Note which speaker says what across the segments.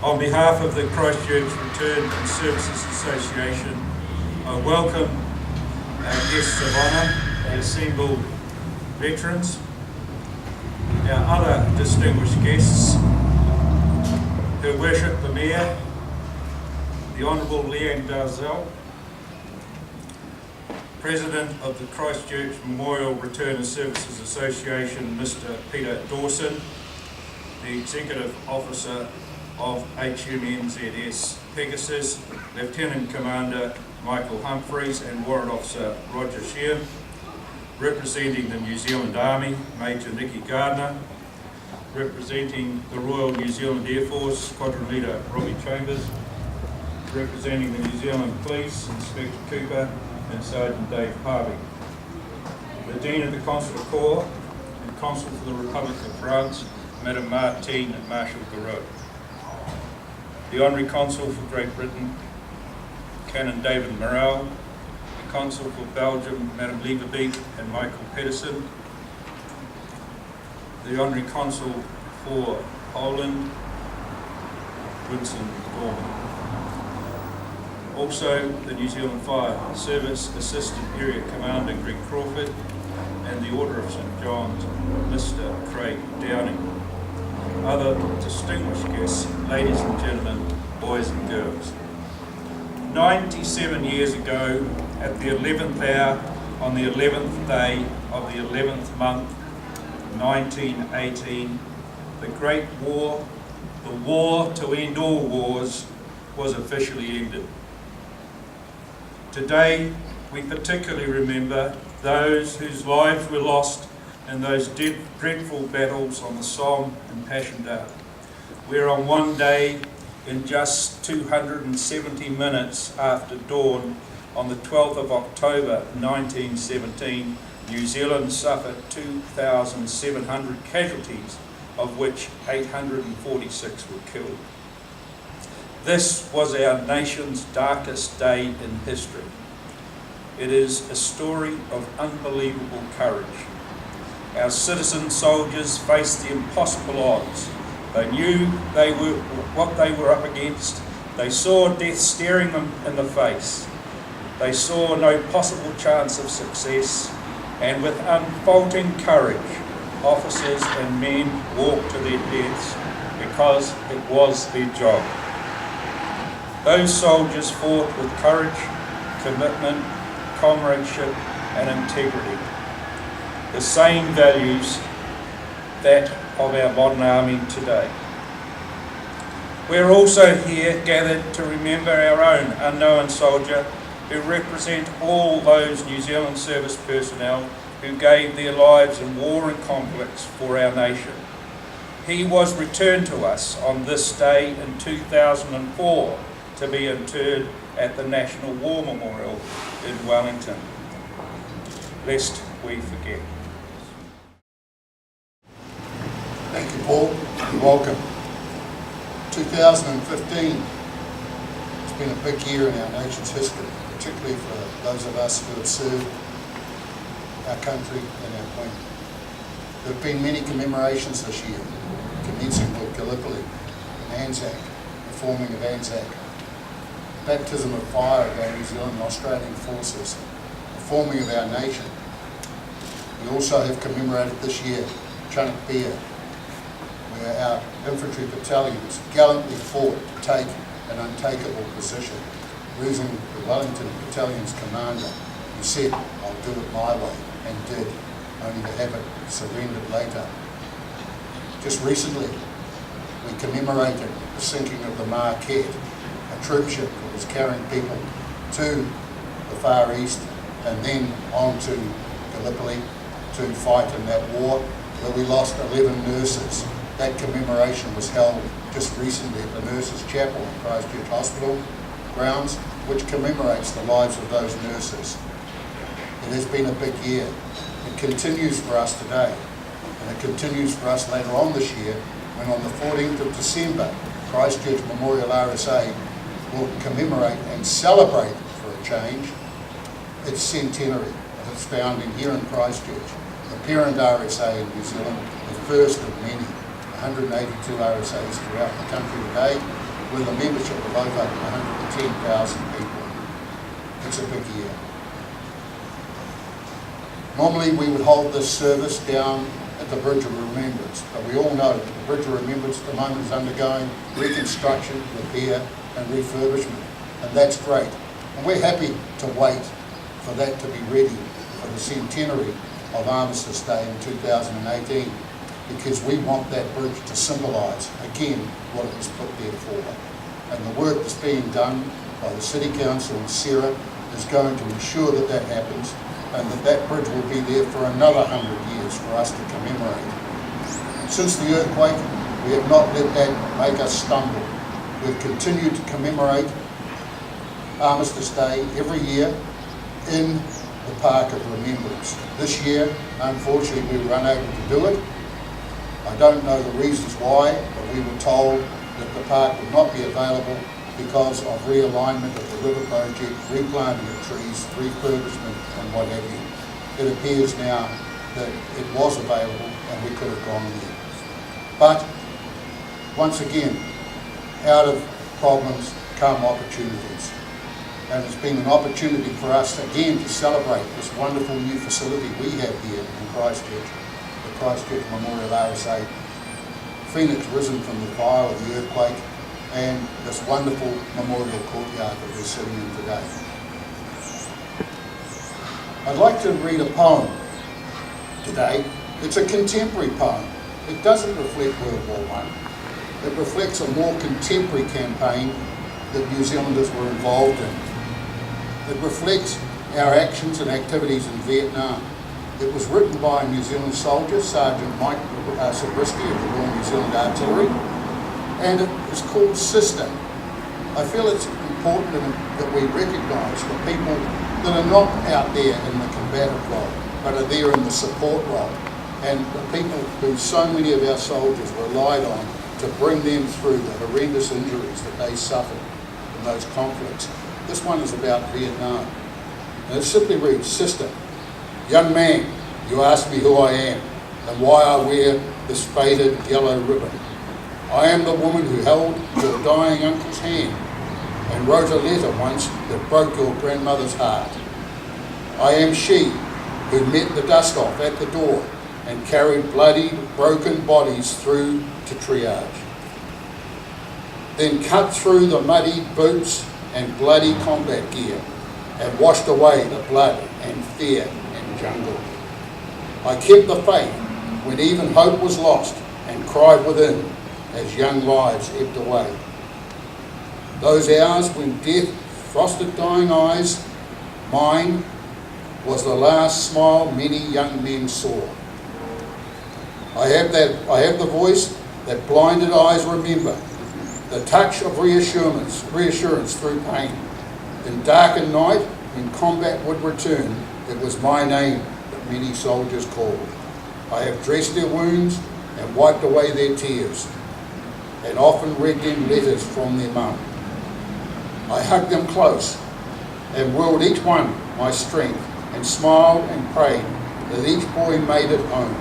Speaker 1: On behalf of the Christchurch Return and Services Association, I welcome our guests of honour, our assembled veterans, our other distinguished guests, Her Worship the Mayor, the Honourable Leanne Dalzell, President of the Christchurch Memorial Return and Services Association, Mr. Peter Dawson, the Executive Officer of HMNZS Pegasus, Lieutenant Commander Michael Humphreys and Warrant Officer Roger Sheehan, representing the New Zealand Army, Major Nicky Gardner, representing the Royal New Zealand Air Force, Squadron Leader Robbie Chambers, representing the New Zealand Police, Inspector Cooper and Sergeant Dave Harvey, the Dean of the Consular Corps and Consul for the Republic of France, Madame Martine Marshall Garot, the Honorary Consul for Great Britain, Canon David Morrell, the Consul for Belgium, Madame Leverbeek and Michael Pedersen, the Honorary Consul for Poland, Winston Gorman. Also, the New Zealand Fire Service Assistant Area Commander Greg Crawford and the Order of St John's, Mr. Craig Downing. Other distinguished guests, ladies and gentlemen, boys and girls. 97 years ago, at the 11th hour, on the 11th day of the 11th month, 1918, the Great War, the war to end all wars, was officially ended. Today, we particularly remember those whose lives were lost in those dreadful battles on the Somme and Passchendaele, where on one day, in just 270 minutes after dawn, on the 12th of October 1917, New Zealand suffered 2,700 casualties, of which 846 were killed. This was our nation's darkest day in history. It is a story of unbelievable courage. Our citizen soldiers faced the impossible odds. They knew what they were up against. They saw death staring them in the face. They saw no possible chance of success, and with unfaltering courage, officers and men walked to their deaths because it was their job. Those soldiers fought with courage, commitment, comradeship and integrity, the same values that of our modern army today. We're also here gathered to remember our own unknown soldier who represent all those New Zealand service personnel who gave their lives in war and conflicts for our nation. He was returned to us on this day in 2004 to be interred at the National War Memorial in Wellington, lest we forget.
Speaker 2: Thank you, Paul, and welcome. 2015 has been a big year in our nation's history, particularly for those of us who have served our country and our Queen. There have been many commemorations this year, commencing with Gallipoli and Anzac, the forming of Anzac, baptism of fire of our New Zealand and Australian forces, the forming of our nation. We also have commemorated this year Chinook Bear, where our infantry battalions gallantly fought to take an untakeable position, losing the Wellington Battalion's commander, who said, "I'll do it my way," and did, only to have it surrendered later. Just recently, we commemorated the sinking of the Marquette, a troop ship that was carrying people to the Far East and then on to Gallipoli to fight in that war, where we lost 11 nurses. That commemoration was held just recently at the Nurses' Chapel in Christchurch Hospital grounds, which commemorates the lives of those nurses. It has been a big year. It continues for us today, and it continues for us later on this year, when on the 14th of December, Christchurch Memorial RSA will commemorate and celebrate, for a change, its centenary of its founding here in Christchurch, the parent RSA in New Zealand, the first of many, 182 RSAs throughout the country today, with a membership of over 110,000 people. It's a big year. Normally we would hold this service down at the Bridge of Remembrance, but we all know that the Bridge of Remembrance at the moment is undergoing reconstruction, repair and refurbishment, and that's great. And we're happy to wait for that to be ready for the centenary of Armistice Day in 2018, because we want that bridge to symbolise, again, what it was put there for. And the work that's being done by the City Council and Sarah is going to ensure that that happens, and that that bridge will be there for another 100 years for us to commemorate. Since the earthquake, we have not let that make us stumble. We've continued to commemorate Armistice Day every year in the Park of Remembrance. This year, unfortunately, we were unable to do it. I don't know the reasons why, but we were told that the park would not be available because of realignment of the river project, replanting of trees, refurbishment and what have you. It appears now that it was available and we could have gone there. But once again, out of problems come opportunities. And it's been an opportunity for us again to celebrate this wonderful new facility we have here in Christchurch, the Christchurch Memorial RSA, Phoenix risen from the fire of the earthquake, and this wonderful memorial courtyard that we're sitting in today. I'd like to read a poem today. It's a contemporary poem. It doesn't reflect World War I. It reflects a more contemporary campaign that New Zealanders were involved in. It reflects our actions and activities in Vietnam. It was written by a New Zealand soldier, Sergeant Mike Zabriskie of the Royal New Zealand Artillery, and it is called Sister. I feel it's important that we recognise the people that are not out there in the combative role, but are there in the support role, and the people who so many of our soldiers relied on to bring them through the horrendous injuries that they suffered in those conflicts. This one is about Vietnam. And it simply reads, Sister, young man, you ask me who I am and why I wear this faded yellow ribbon. I am the woman who held your dying uncle's hand and wrote a letter once that broke your grandmother's heart. I am she who met the dust-off at the door and carried bloody, broken bodies through to triage. Then cut through the muddy boots and bloody combat gear and washed away the blood and fear and jungle. I kept the faith when even hope was lost and cried within as young lives ebbed away. Those hours when death frosted dying eyes, mine was the last smile many young men saw. I have the voice that blinded eyes remember, the touch of reassurance through pain. In darkened night, when combat would return, it was my name that many soldiers called. I have dressed their wounds and wiped away their tears, and often read them letters from their mum. I hugged them close and willed each one my strength and smiled and prayed that each boy made it home.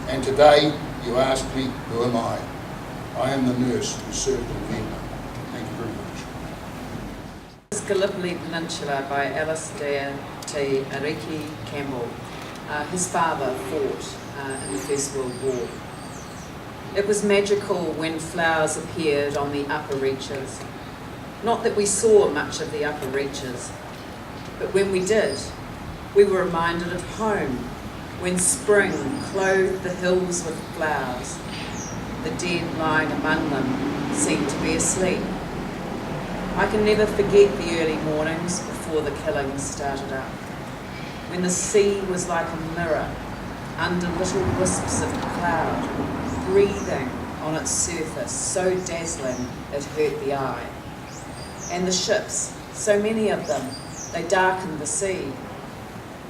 Speaker 2: And today you ask me, who am I? I am the nurse who served in Vietnam. Thank you very much.
Speaker 3: Gallipoli Peninsula by Alistair T. Ariki Campbell. His father fought in the First World War. It was magical when flowers appeared on the upper reaches. Not that we saw much of the upper reaches, but when we did, we were reminded of home, when spring clothed the hills with flowers. The dead lying among them seemed to be asleep. I can never forget the early mornings before the killings started up, when the sea was like a mirror under little wisps of cloud, breathing on its surface so dazzling it hurt the eye. And the ships, so many of them, they darkened the sea.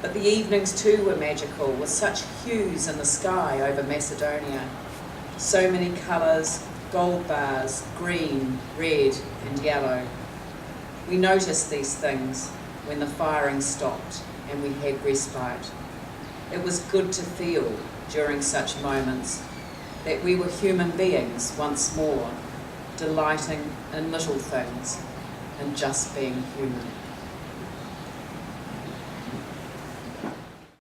Speaker 3: But the evenings too were magical, with such hues in the sky over Macedonia. So many colours, gold bars, green, red and yellow. We noticed these things when the firing stopped and we had respite. It was good to feel during such moments that we were human beings once more, delighting in little things and just being human.